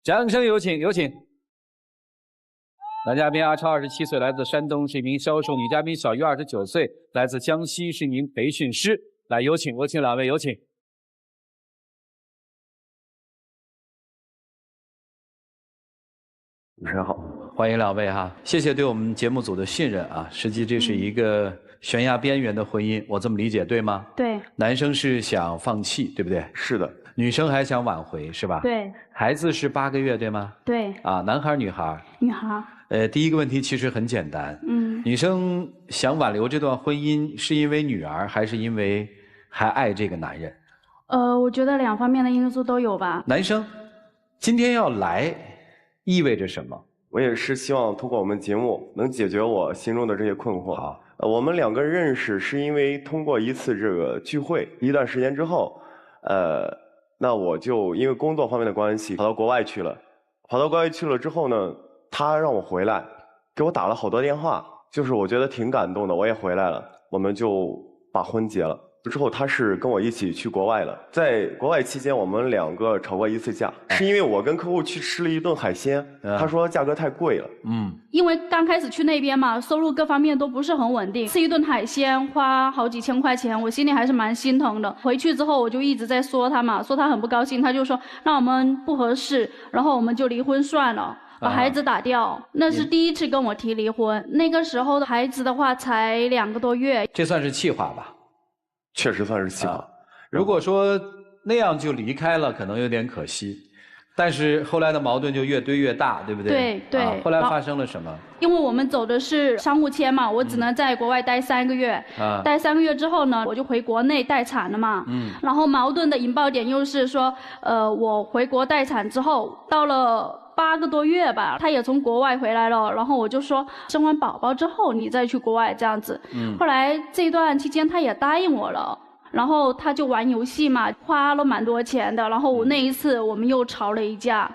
掌声有请，有请。男嘉宾阿超，27岁，来自山东，是一名销售；女嘉宾小鱼，29岁，来自江西，是一名培训师。来，有请，有请两位，有请。主持人好，欢迎两位哈，谢谢对我们节目组的信任啊。实际这是一个悬崖边缘的婚姻，我这么理解对吗？对。男生是想放弃，对不对？是的。女生还想挽回，是吧？对。孩子是8个月，对吗？对。啊，男孩女孩？女孩。第一个问题其实很简单，女生想挽留这段婚姻，是因为女儿，还是因为还爱这个男人？我觉得2方面的因素都有吧。男生今天要来，意味着什么？我也是希望通过我们节目能解决我心中的这些困惑。好，我们2个认识是因为通过一次这个聚会，一段时间之后，那我就因为工作方面的关系跑到国外去了。跑到国外去了之后呢，他让我回来，给我打了好多电话，就是我觉得挺感动的，我也回来了，我们就把婚结了。之后他是跟我一起去国外了，在国外期间我们2个吵过1次架，是因为我跟客户去吃了一顿海鲜，他说价格太贵了。因为刚开始去那边嘛，收入各方面都不是很稳定，吃一顿海鲜花好几千块钱，我心里还是蛮心疼的。回去之后我就一直在说他嘛，说他很不高兴，他就说那我们不合适，然后我们就离婚算了。把孩子打掉，那是第一次跟我提离婚。那个时候的孩子的话才2个多月，这算是气话吧？确实算是气话。如果说那样就离开了，可能有点可惜。但是后来的矛盾就越堆越大，对不对？对对。后来发生了什么？因为我们走的是商务签嘛，我只能在国外待3个月。待3个月之后呢，我就回国内待产了嘛。然后矛盾的引爆点又是说，我回国待产之后，到了8个多月吧，他也从国外回来了，然后我就说生完宝宝之后你再去国外这样子。后来这段期间他也答应我了。然后他就玩游戏嘛，花了蛮多钱的。然后我那一次我们又吵了一架。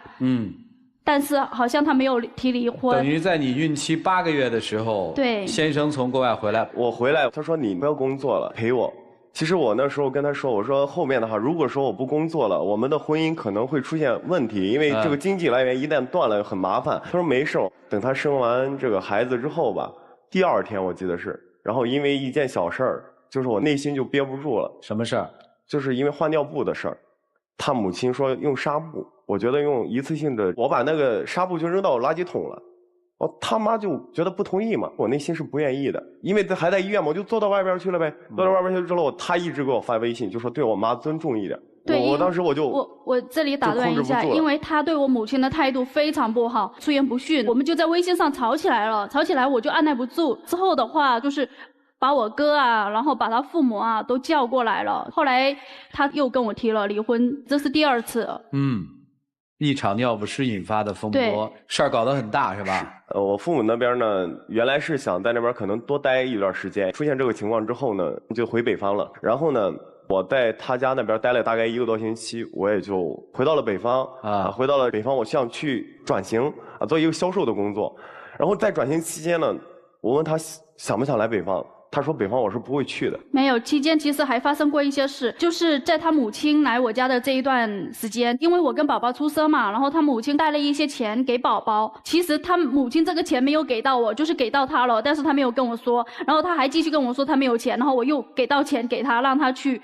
但是好像他没有提离婚。等于在你孕期8个月的时候，对，先生从国外回来，我回来，他说你不要工作了，陪我。其实我那时候跟他说，我说后面的话，如果说我不工作了，我们的婚姻可能会出现问题，因为这个经济来源一旦断了很麻烦。他说没事，等他生完这个孩子之后吧，第2天我记得是，然后因为一件小事儿。就是我内心就憋不住了。什么事儿？就是因为换尿布的事儿。他母亲说用纱布，我觉得用一次性的，我把那个纱布就扔到垃圾桶了。他妈就觉得不同意嘛，我内心是不愿意的，因为还在医院嘛，我就坐到外边去了呗。坐到外边去之后，他一直给我发微信，就说对我妈尊重一点。对，我当时我这里打断一下，因为他对我母亲的态度非常不好，出言不逊，我们就在微信上吵起来了。吵起来我就按耐不住，之后的话就是。把我哥啊，然后把他父母啊都叫过来了。后来他又跟我提了离婚，这是第2次。一场尿不湿引发的风波，事儿搞得很大是吧？我父母那边呢，原来是想在那边可能多待一段时间。出现这个情况之后呢，就回北方了。然后呢，我在他家那边待了大概1个多星期，我也就回到了北方。回到了北方，我想去转型做一个销售的工作。然后在转型期间呢，我问他想不想来北方。他说北方我是不会去的。没有，期间其实还发生过一些事，就是在他母亲来我家的这一段时间，因为我跟宝宝出生嘛，然后他母亲带了一些钱给宝宝，其实他母亲这个钱没有给到我，就是给到他了，但是他没有跟我说，然后他还继续跟我说他没有钱，然后我又给到钱给他，让他去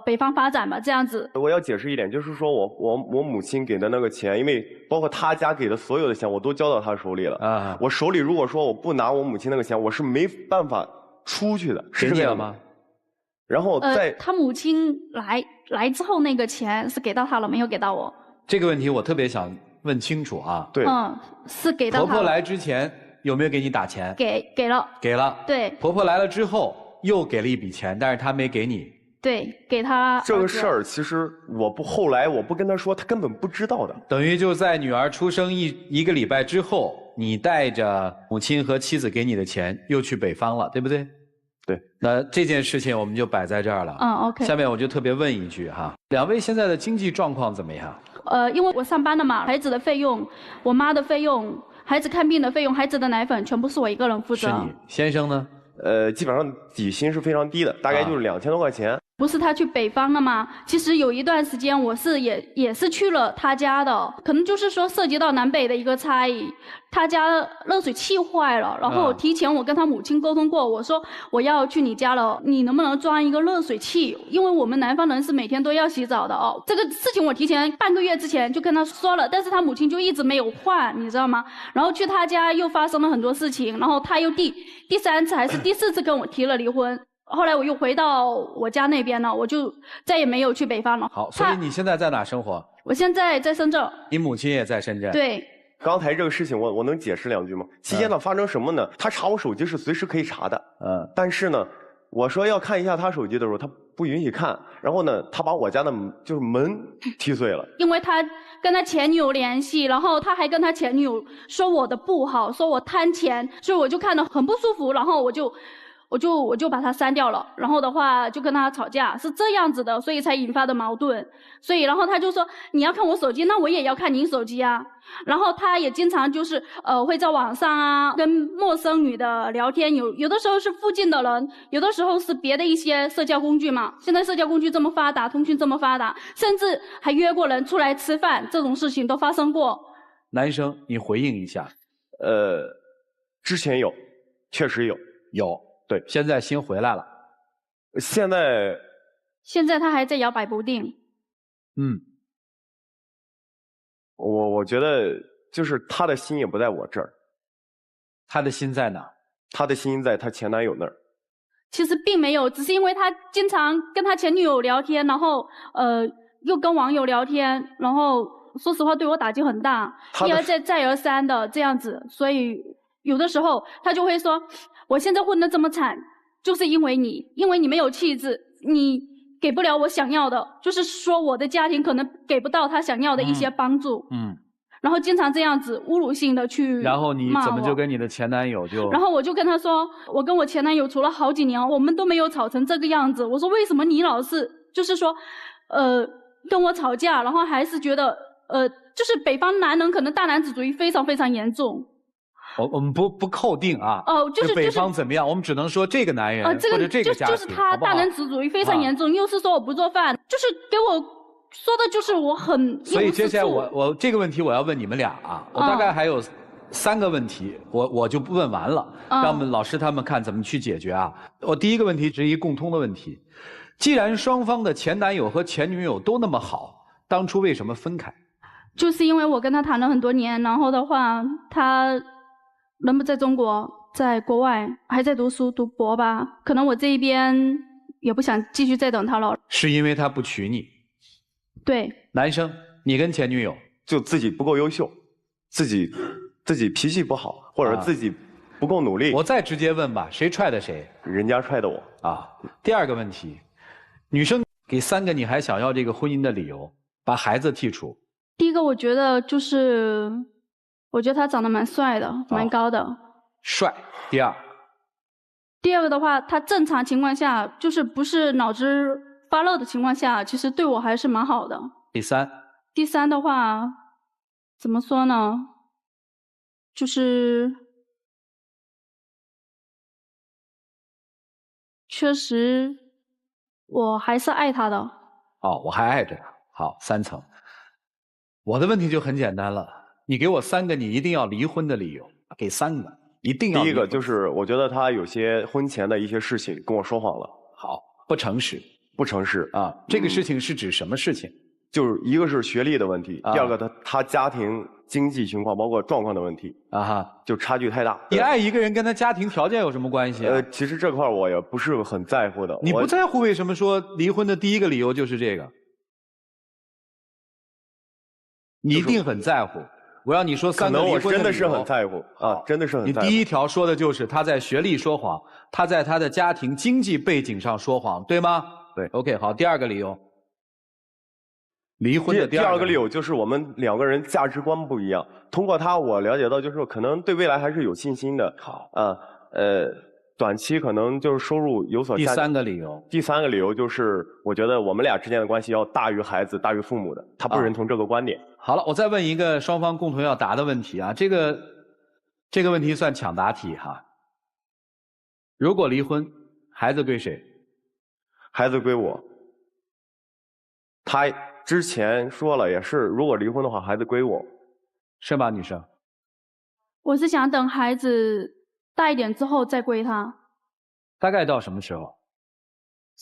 北方发展嘛，这样子。我要解释一点，就是说我母亲给的那个钱，因为包括他家给的所有的钱我都交到他手里了。我手里如果说我不拿我母亲那个钱，我是没办法出去的，是这样吗？然后他母亲来之后，那个钱是给到他了，没有给到我。这个问题我特别想问清楚啊。对。是给到他。婆婆来之前有没有给你打钱？给了。给了。对。婆婆来了之后又给了一笔钱，但是她没给你。对，给他。这个事儿其实后来我不跟他说，他根本不知道的。等于就在女儿出生一个礼拜之后，你带着母亲和妻子给你的钱又去北方了，对不对？对。那这件事情我们就摆在这儿了。OK。下面我就特别问一句哈，两位现在的经济状况怎么样？因为我上班了嘛，孩子的费用、我妈的费用、孩子看病的费用、孩子的奶粉，全部是我一个人负责。是你先生呢？基本上底薪是非常低的，大概就是2000多块钱。不是他去北方了吗？其实有一段时间我是也是去了他家的，可能就是说涉及到南北的一个差异。他家热水器坏了，然后提前我跟他母亲沟通过，我说我要去你家了，你能不能装一个热水器？因为我们南方人是每天都要洗澡的哦。这个事情我提前半个月之前就跟他说了，但是他母亲就一直没有换，你知道吗？然后去他家又发生了很多事情，然后他又第3次还是第4次跟我提了离婚。后来我又回到我家那边了，我就再也没有去北方了。好，所以你现在在哪生活？我现在在深圳。你母亲也在深圳？对。刚才这个事情我能解释2句吗？期间呢发生什么呢？他查我手机是随时可以查的，但是呢，我说要看一下他手机的时候，他不允许看。然后呢，他把我家的就是门踢碎了。因为他跟他前女友联系，然后他还跟他前女友说我的不好，说我贪钱，所以我就看得很不舒服，然后我就把他删掉了，然后的话就跟他吵架，是这样子的，所以才引发的矛盾。所以然后他就说你要看我手机，那我也要看你手机啊。然后他也经常就是会在网上啊跟陌生女的聊天，有的时候是附近的人，有的时候是别的一些社交工具嘛。现在社交工具这么发达，通讯这么发达，甚至还约过人出来吃饭，这种事情都发生过。男生，你回应一下。之前有，确实有。对，现在新回来了。现在他还在摇摆不定。我觉得就是他的心也不在我这儿。他的心在哪？他的心在他前男友那儿。其实并没有，只是因为他经常跟他前女友聊天，然后又跟网友聊天，然后说实话对我打击很大，一而再再而三的这样子，所以有的时候他就会说我现在混得这么惨就是因为你没有气质，你给不了我想要的，就是说我的家庭可能给不到他想要的一些帮助。然后经常这样子侮辱性的去骂我。然后你怎么就跟你的前男友就？然后我就跟他说，我跟我前男友处了好几年，我们都没有吵成这个样子。我说为什么你老是就是说跟我吵架，然后还是觉得就是北方男人可能大男子主义非常非常严重。我们不扣定啊。就是北方怎么样？我们只能说这个男人或者这个家庭，就是他大男子主义非常严重，又是说我不做饭，就是给我说的就是我很。所以接下来我这个问题我要问你们俩啊，我大概还有3个问题，我就不问完了，让我们老师他们看怎么去解决啊。我第一个问题是一共通的问题，既然双方的前男友和前女友都那么好，当初为什么分开？就是因为我跟他谈了很多年，然后的话他人不在中国，在国外还在读书读博吧，可能我这一边也不想继续再等他了。是因为他不娶你？对。男生，你跟前女友就自己不够优秀，自己脾气不好，或者自己不够努力。我再直接问吧，谁踹的谁？人家踹的我啊。第二个问题，女生给3个你还想要这个婚姻的理由，把孩子剔除。第一个我觉得他长得蛮帅的，蛮高的。帅。第二个的话，他正常情况下就是不是脑子发热的情况下，其实对我还是蛮好的。第三的话，怎么说呢？就是确实我还是爱他的。我还爱着他。好，3层。我的问题就很简单了，你给我3个你一定要离婚的理由，给3个，一定要。第一个就是我觉得他有些婚前的一些事情跟我说谎了。好，不诚实啊。这个事情是指什么事情？就是一个是学历的问题，第二个他家庭经济情况包括状况的问题就差距太大。你爱一个人跟他家庭条件有什么关系啊？其实这块我也不是很在乎的。你不在乎，为什么说离婚的第一个理由就是这个？你一定很在乎。我让你说3个离婚的理由。可能我真的是很在乎啊，真的是很在乎。你第1条说的就是他在学历说谎，他在他的家庭经济背景上说谎，对吗？对。OK， 好，第2个理由。离婚的第二个理由就是我们2个人价值观不一样。通过他，我了解到就是可能对未来还是有信心的。好。短期可能就是收入有所下降。第三个理由就是我觉得我们俩之间的关系要大于孩子、大于父母的，他不认同这个观点。好了，我再问一个双方共同要答的问题啊，这个问题算抢答题哈。如果离婚，孩子归谁？孩子归我。他之前说了，也是如果离婚的话，孩子归我，是吗，女生？我是想等孩子大一点之后再归他。大概到什么时候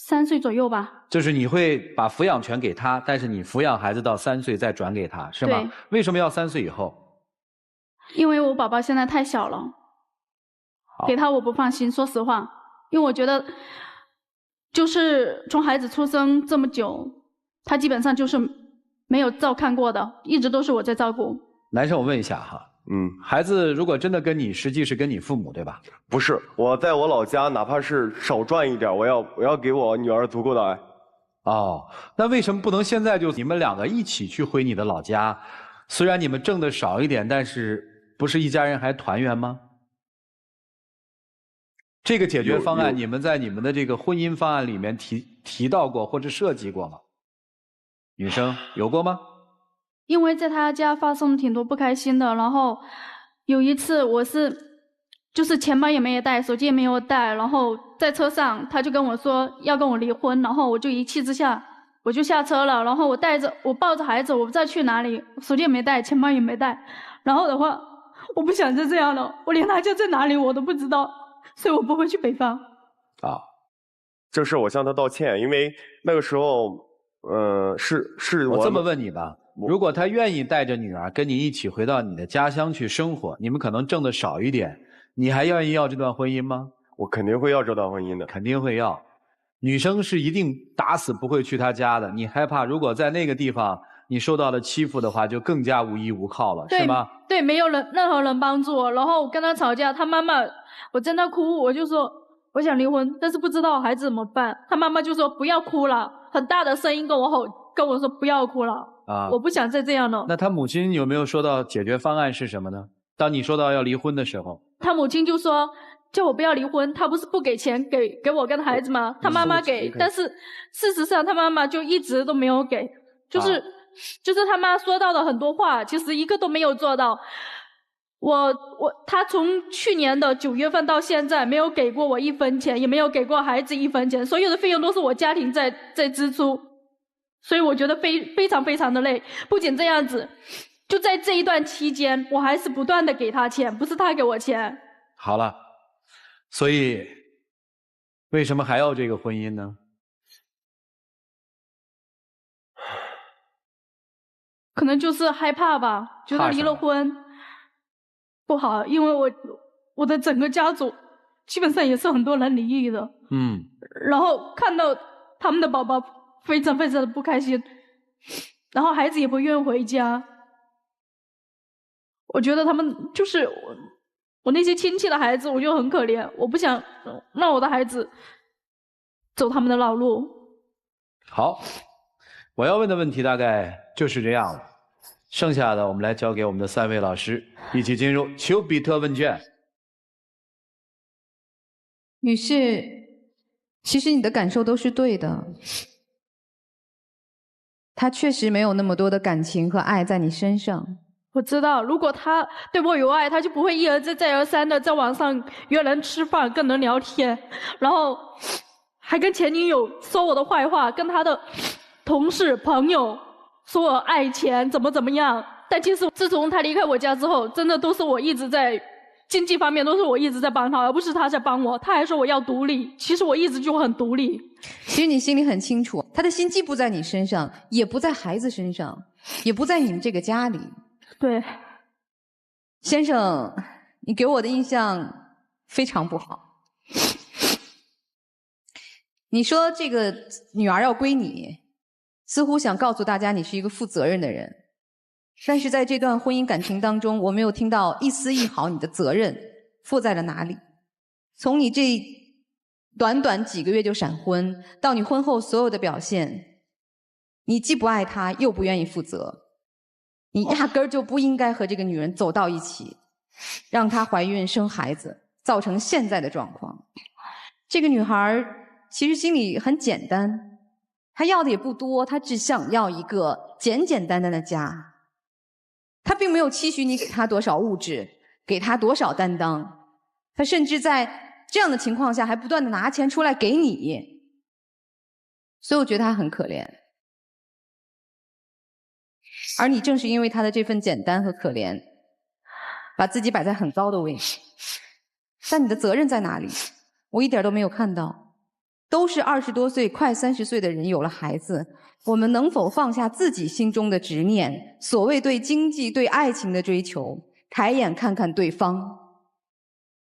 ？3岁左右吧。就是你会把抚养权给他，但是你抚养孩子到3岁再转给他，是吗？对。为什么要3岁以后？因为我宝宝现在太小了，给他我不放心，说实话，因为我觉得，就是从孩子出生这么久，他基本上就是没有照看过的，一直都是我在照顾。男生，我问一下哈，孩子如果真的跟你，实际是跟你父母对吧？不是，我在我老家，哪怕是少赚一点，我要给我女儿足够的爱。哦，那为什么不能现在就你们2个一起去回你的老家？虽然你们挣的少一点，但是不是一家人还团圆吗？这个解决方案，你们在你们的这个婚姻方案里面提到过或者涉及过吗？女生有过吗？因为在他家发生了挺多不开心的，然后有一次我就是钱包也没有带，手机也没有带，然后在车上他就跟我说要跟我离婚，然后我就一气之下我就下车了，然后我抱着孩子，我不知道去哪里，手机也没带，钱包也没带，然后的话我不想再这样了，我连他家在哪里我都不知道，所以我不会去北方。这事我向他道歉，因为那个时候是我这么问你吧，如果他愿意带着女儿跟你一起回到你的家乡去生活，你们可能挣的少一点，你还愿意要这段婚姻吗？我肯定会要这段婚姻的。肯定会要。女生是一定打死不会去他家的，你害怕如果在那个地方你受到了欺负的话，就更加无依无靠了，是吗？对，没有任何人帮助我，然后我跟他吵架，他妈妈，我在那哭，我就说我想离婚，但是不知道孩子怎么办，他妈妈就说不要哭了，很大的声音跟我吼，跟我说不要哭了，我不想再这样了。那他母亲有没有说到解决方案是什么呢？当你说到要离婚的时候，他母亲就说叫我不要离婚，他不是不给钱给我跟孩子吗？他妈妈给，但是事实上他妈妈就一直都没有给，就是他妈说到的很多话，其实一个都没有做到。他从去年的9月份到现在没有给过我1分钱，也没有给过孩子1分钱，所有的费用都是我家庭在支出，所以我觉得非常非常的累。不仅这样子，就在这一段期间，我还是不断的给他钱，不是他给我钱。好了，所以为什么还要这个婚姻呢？可能就是害怕吧，觉得离了婚不好，因为我的整个家族基本上也是很多人离异的，然后看到他们的宝宝非常非常的不开心，然后孩子也不愿意回家，我觉得他们就是我那些亲戚的孩子，我就很可怜，我不想让我的孩子走他们的老路。好，我要问的问题大概就是这样了，剩下的我们来交给我们的3位老师，一起进入丘比特问卷。女士，其实你的感受都是对的，他确实没有那么多的感情和爱在你身上。我知道，如果他对我有爱，他就不会一而再再而三的在网上约人吃饭，跟人聊天，然后还跟前女友说我的坏话，跟他的同事朋友说我爱钱怎么样。但其实自从他离开我家之后，真的都是我一直在经济方面都是我一直在帮他，而不是他在帮我。他还说我要独立，其实我一直就很独立。其实你心里很清楚，他的心既不在你身上，也不在孩子身上，也不在你们这个家里。对，先生，你给我的印象非常不好。你说这个女儿要归你，似乎想告诉大家你是一个负责任的人，但是在这段婚姻感情当中，我没有听到一丝一毫你的责任负在了哪里。从你这短短几个月就闪婚，到你婚后所有的表现，你既不爱她，又不愿意负责。你压根儿就不应该和这个女人走到一起，让她怀孕生孩子，造成现在的状况。这个女孩其实心里很简单，她要的也不多，她只想要一个简简单单的家。她并没有期许你给她多少物质，给她多少担当，她甚至在这样的情况下还不断的拿钱出来给你。所以我觉得他很可怜。而你正是因为他的这份简单和可怜，把自己摆在很高的位置。但你的责任在哪里？我一点都没有看到。都是20多岁快30岁的人有了孩子，我们能否放下自己心中的执念，所谓对经济对爱情的追求，抬眼看看对方，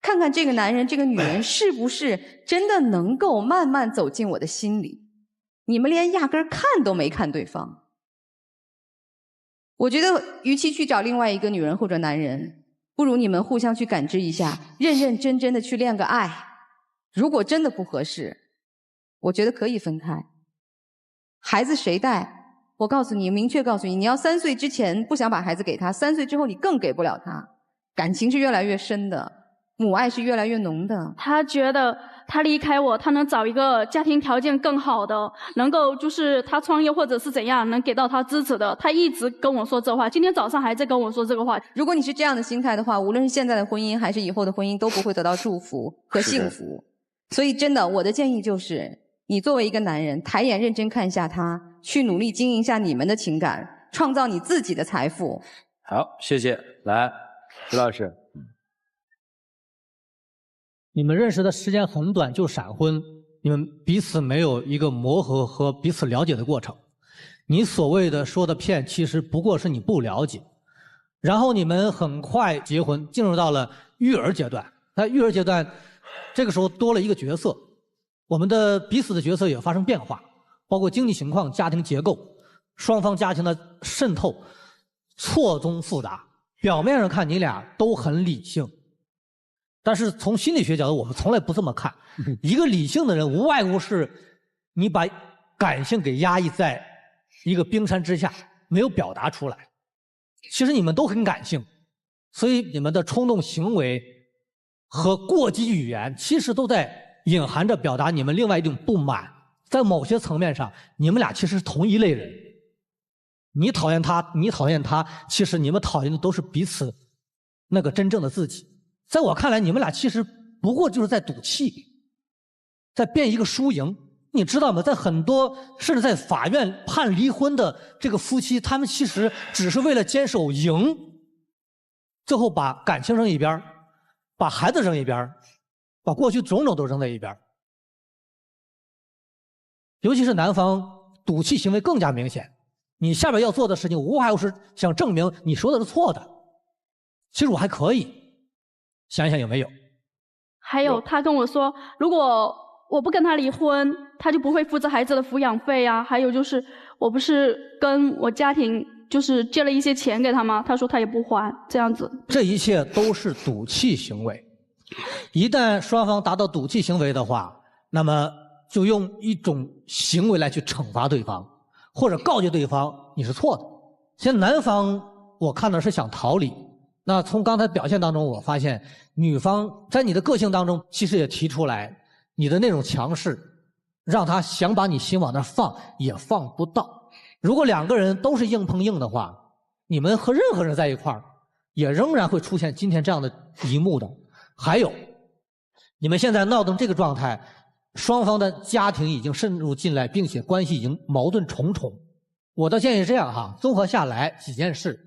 看看这个男人这个女人是不是真的能够慢慢走进我的心里。你们连压根看都没看对方。我觉得与其去找另外一个女人或者男人，不如你们互相去感知一下，认认真真的去恋个爱。如果真的不合适，我觉得可以分开。孩子谁带？我告诉你，明确告诉你，你要3岁之前不想把孩子给他，3岁之后你更给不了他。感情是越来越深的，母爱是越来越浓的。他觉得他离开我，他能找一个家庭条件更好的，能够就是他创业或者是怎样能给到他支持的。他一直跟我说这话，今天早上还在跟我说这个话。如果你是这样的心态的话，无论是现在的婚姻还是以后的婚姻，都不会得到祝福和幸福。所以真的，我的建议就是，你作为一个男人，抬眼认真看一下他，去努力经营一下你们的情感，创造你自己的财富。好，谢谢。来，徐老师。你们认识的时间很短就闪婚，你们彼此没有一个磨合和彼此了解的过程。你所谓的说的骗，其实不过是你不了解。然后你们很快结婚，进入到了育儿阶段。在育儿阶段，这个时候多了一个角色，我们的彼此的角色也发生变化，包括经济情况、家庭结构、双方家庭的渗透，错综复杂。表面上看你俩都很理性。但是从心理学角度，我们从来不这么看。一个理性的人，无外乎是你把感性给压抑在一个冰山之下，没有表达出来。其实你们都很感性，所以你们的冲动行为和过激语言，其实都在隐含着表达你们另外一种不满。在某些层面上，你们俩其实是同一类人。你讨厌他，你讨厌他，其实你们讨厌的都是彼此那个真正的自己。在我看来，你们俩其实不过就是在赌气，在辩一个输赢。你知道吗？在很多甚至在法院判离婚的这个夫妻，他们其实只是为了坚守赢，最后把感情扔一边，把孩子扔一边，把过去种种都扔在一边。尤其是男方赌气行为更加明显。你下边要做的事情，无外乎是想证明你说的是错的。其实我还可以。想一想有没有？还有，他跟我说，如果我不跟他离婚，他就不会负责孩子的抚养费啊。还有就是，我不是跟我家庭就是借了一些钱给他吗？他说他也不还，这样子。这一切都是赌气行为。一旦双方达到赌气行为的话，那么就用一种行为来去惩罚对方，或者告诫对方你是错的。现在男方我看的是想逃离。那从刚才表现当中，我发现女方在你的个性当中，其实也提出来，你的那种强势，让他想把你心往那放，也放不到。如果两个人都是硬碰硬的话，你们和任何人在一块儿，也仍然会出现今天这样的一幕的。还有，你们现在闹成这个状态，双方的家庭已经渗入进来，并且关系已经矛盾重重。我的建议是这样哈，综合下来几件事：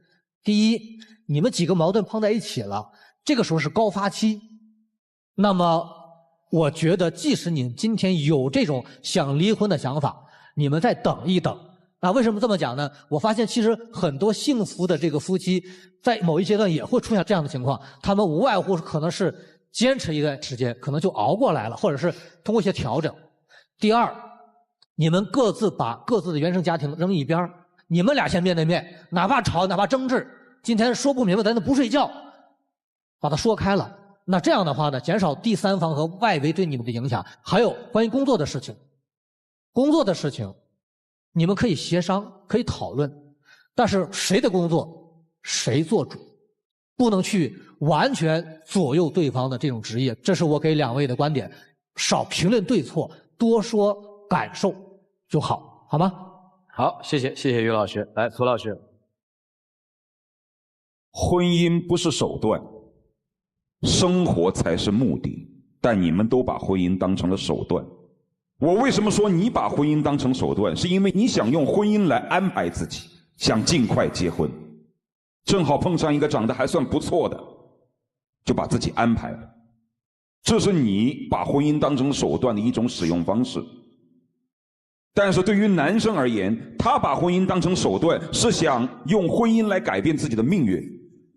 第一，你们几个矛盾碰在一起了，这个时候是高发期。那么，我觉得即使你今天有这种想离婚的想法，你们再等一等。啊，为什么这么讲呢？我发现其实很多幸福的这个夫妻，在某一阶段也会出现这样的情况，他们无外乎可能是坚持一段时间，可能就熬过来了，或者是通过一些调整。第二，你们各自把各自的原生家庭扔一边，你们俩先面对面，哪怕吵，哪怕争执。今天说不明白，咱就不睡觉，把它说开了。那这样的话呢，减少第三方和外围对你们的影响。还有关于工作的事情，你们可以协商，可以讨论，但是谁的工作谁做主，不能去完全左右对方的这种职业。这是我给两位的观点，少评论对错，多说感受就好，好吗？好，谢谢于老师。来，涂老师。婚姻不是手段，生活才是目的，但你们都把婚姻当成了手段。我为什么说你把婚姻当成手段，是因为你想用婚姻来安排自己，想尽快结婚，正好碰上一个长得还算不错的，就把自己安排了。这是你把婚姻当成手段的一种使用方式。但是对于男生而言，他把婚姻当成手段，是想用婚姻来改变自己的命运。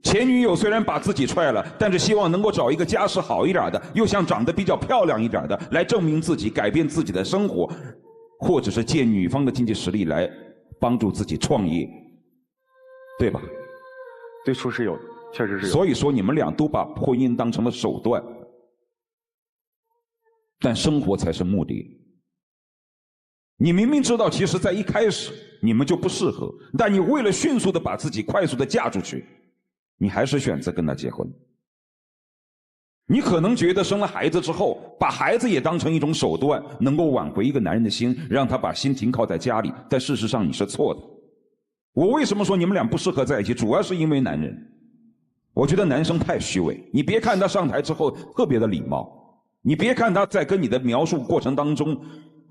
前女友虽然把自己踹了，但是希望能够找一个家世好一点的，又像长得比较漂亮一点的，来证明自己，改变自己的生活，或者是借女方的经济实力来帮助自己创业，对吧？对，说是有，确实是有。所以说你们俩都把婚姻当成了手段，但生活才是目的。你明明知道，其实在一开始你们就不适合，但你为了迅速的把自己快速的嫁出去，你还是选择跟他结婚。你可能觉得生了孩子之后，把孩子也当成一种手段，能够挽回一个男人的心，让他把心停靠在家里，但事实上你是错的。我为什么说你们俩不适合在一起，主要是因为男人。我觉得男生太虚伪，你别看他上台之后特别的礼貌，你别看他在跟你的描述过程当中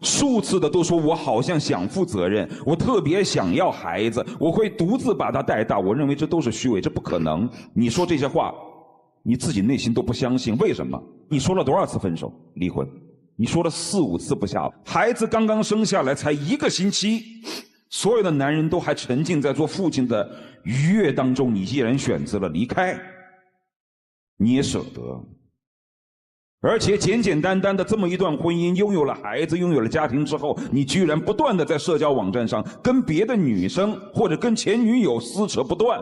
数次的都说我好像想负责任，我特别想要孩子，我会独自把他带大，我认为这都是虚伪，这不可能。你说这些话你自己内心都不相信，为什么？你说了多少次分手离婚？你说了4、5次不下，孩子刚刚生下来才1个星期，所有的男人都还沉浸在做父亲的愉悦当中，你依然选择了离开，你也舍得。而且简简单单的这么一段婚姻，拥有了孩子，拥有了家庭之后，你居然不断的在社交网站上跟别的女生或者跟前女友撕扯不断。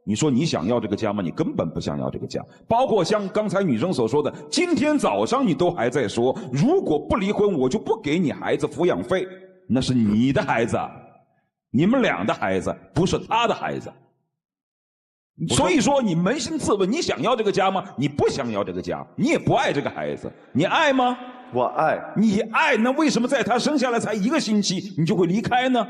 你说你想要这个家吗？你根本不想要这个家。包括像刚才女生所说的，今天早上你都还在说，如果不离婚我就不给你孩子抚养费。那是你的孩子，你们俩的孩子，不是他的孩子。所以说你扪心自问，你想要这个家吗？你不想要这个家，你也不爱这个孩子，你爱吗？我爱。你爱，那为什么在他生下来才1个星期你就会离开呢？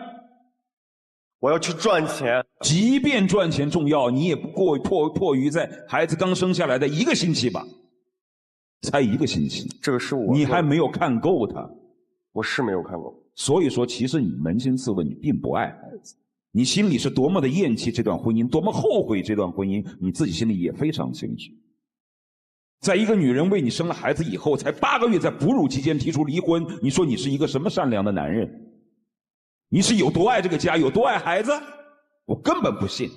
我要去赚钱。即便赚钱重要，你也不迫于在孩子刚生下来的1个星期吧，才1个星期，这个是我，你还没有看够他。我是没有看够。所以说其实你扪心自问，你并不爱孩子，你心里是多么的厌弃这段婚姻，多么后悔这段婚姻，你自己心里也非常清楚。在一个女人为你生了孩子以后，才8个月，在哺乳期间提出离婚，你说你是一个什么善良的男人？你是有多爱这个家，有多爱孩子？我根本不信。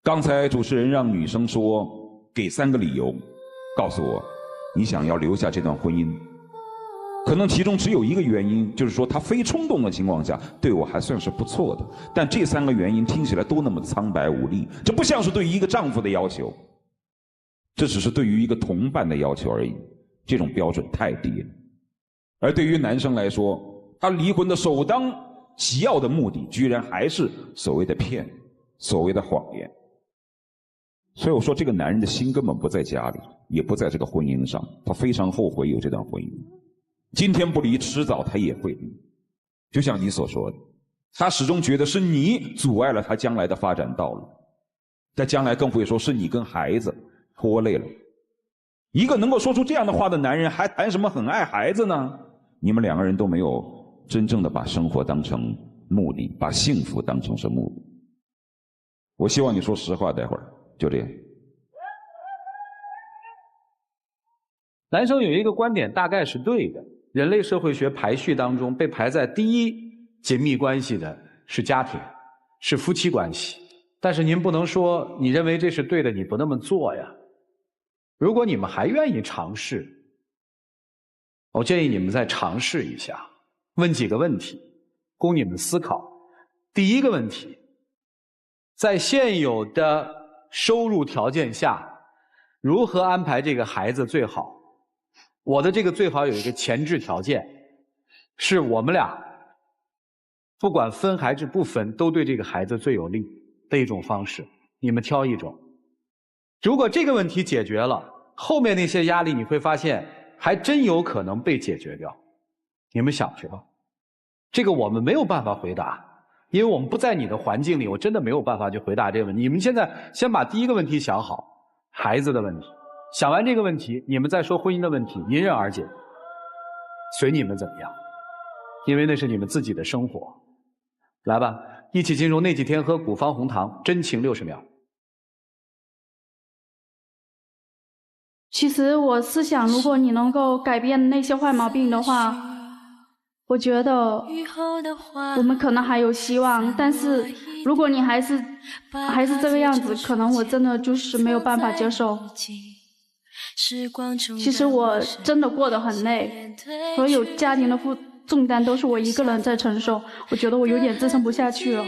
刚才主持人让女生说给3个理由，告诉我你想要留下这段婚姻，可能其中只有1个原因，就是说她非冲动的情况下对我还算是不错的，但这3个原因听起来都那么苍白无力，这不像是对于一个丈夫的要求，这只是对于一个同伴的要求而已，这种标准太低了。而对于男生来说，他离婚的首当其要的目的居然还是所谓的骗，所谓的谎言。所以我说这个男人的心根本不在家里，也不在这个婚姻上，他非常后悔有这段婚姻，今天不离，迟早他也会离。就像你所说的，他始终觉得是你阻碍了他将来的发展道路，在将来更会说是你跟孩子拖累了。一个能够说出这样的话的男人还谈什么很爱孩子呢？你们2个人都没有真正的把生活当成目的，把幸福当成是目的。我希望你说实话，待会儿就这样。男生有一个观点大概是对的，人类社会学排序当中被排在第一紧密关系的是家庭，是夫妻关系。但是您不能说你认为这是对的你不那么做呀。如果你们还愿意尝试，我建议你们再尝试一下，问几个问题供你们思考。第一个问题，在现有的收入条件下，如何安排这个孩子最好？我的这个最好有一个前置条件，是我们俩不管分还是不分，都对这个孩子最有利的一种方式，你们挑一种。如果这个问题解决了，后面那些压力你会发现还真有可能被解决掉。你们想去吗？这个我们没有办法回答，因为我们不在你的环境里，我真的没有办法去回答这个问题。你们现在先把第一个问题想好，孩子的问题。想完这个问题，你们再说婚姻的问题，迎刃而解。随你们怎么样，因为那是你们自己的生活。来吧，一起进入那几天喝古方红糖，真情60秒。其实我是想，如果你能够改变那些坏毛病的话，我觉得我们可能还有希望。但是如果你还是这个样子，可能我真的就是没有办法接受。其实我真的过得很累，所有家庭的重担都是我一个人在承受，我觉得我有点支撑不下去了。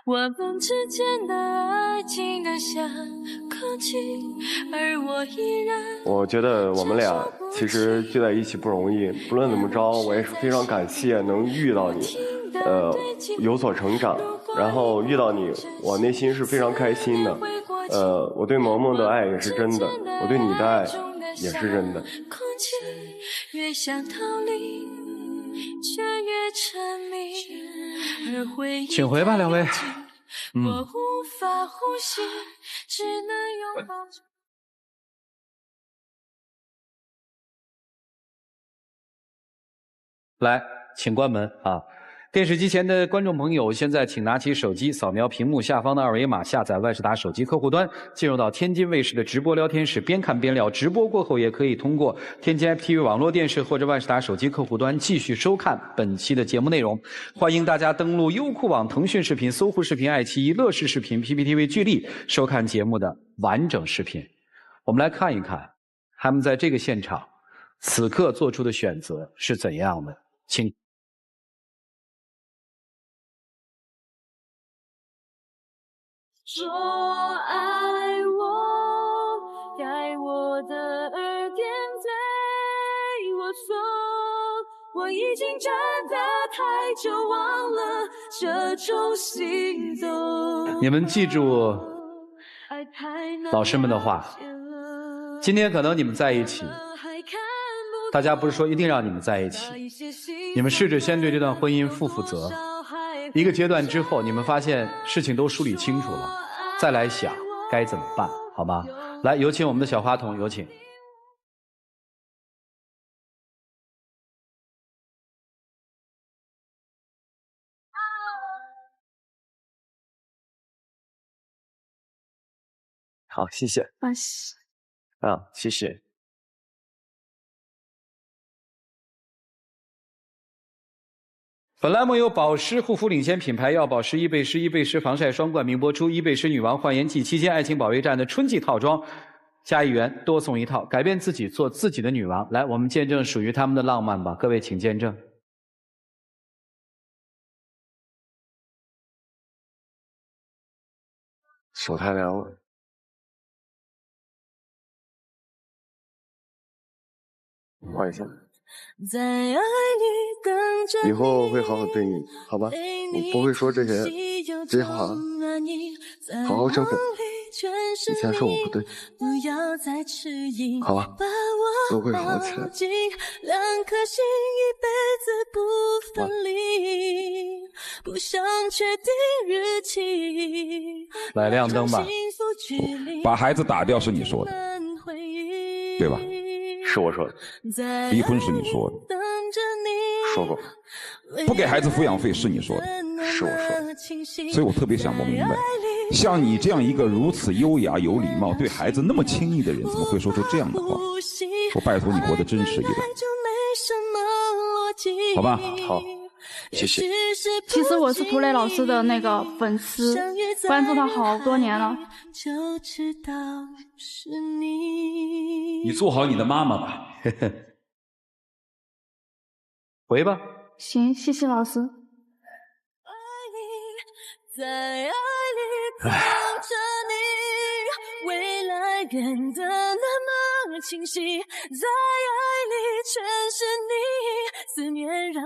我们之间的爱静得像空气，而我依然。我觉得我们俩其实聚在一起不容易，不论怎么着，我也是非常感谢能遇到你，有所成长，然后遇到你，我内心是非常开心的。我对萌萌的爱也是真的，我对你的爱也是真的。空气越想逃离，却越沉迷。请回吧，2位。我无法呼吸，只能拥抱。来，请关门啊！电视机前的观众朋友，现在请拿起手机，扫描屏幕下方的2维码，下载万事达手机客户端，进入到天津卫视的直播聊天室，边看边聊。直播过后，也可以通过天津 FTV 网络电视或者万事达手机客户端继续收看本期的节目内容。欢迎大家登录优酷网、腾讯视频、搜狐视频、爱奇艺、乐视视频、PPTV 巨力收看节目的完整视频。我们来看一看他们在这个现场此刻做出的选择是怎样的，请。说爱我，在我的耳边对我说，我已经真的太久忘了这种行动。你们记住老师们的话，今天可能你们在一起，大家不是说一定让你们在一起，你们试着先对这段婚姻负责。一个阶段之后，你们发现事情都梳理清楚了，再来想该怎么办，好吗？来，有请我们的小话筒，有请。好，谢谢。谢谢。本栏目由保湿护肤领先品牌药保湿伊贝诗防晒霜冠名播出。伊贝诗女王焕颜季期间，爱情保卫战的春季套装加1元多送1套，改变自己，做自己的女王。来，我们见证属于他们的浪漫吧，各位请见证。手太凉了。换一下。在爱里等着以后会好好对你，好吧？我不会说这些话，好好生活。以前是我不对，好吧？都会好起来。两颗心一辈子不分离，不想确定日期。来，亮灯吧。把孩子打掉是你说的，对吧？是我说的。离婚是你说的。说过。不给孩子抚养费是你说的。是我说的。所以我特别想不明白，像你这样一个如此优雅有礼貌对孩子那么亲昵的人，怎么会说出这样的话？我拜托你活得真实一点，好吧？好，谢谢。其实我是涂磊老师的那个粉丝，关注他好多年了。你做好你的妈妈吧。回吧。行，谢谢老师。在爱里等着你，未来变得那么清晰，在爱里全是你，思念让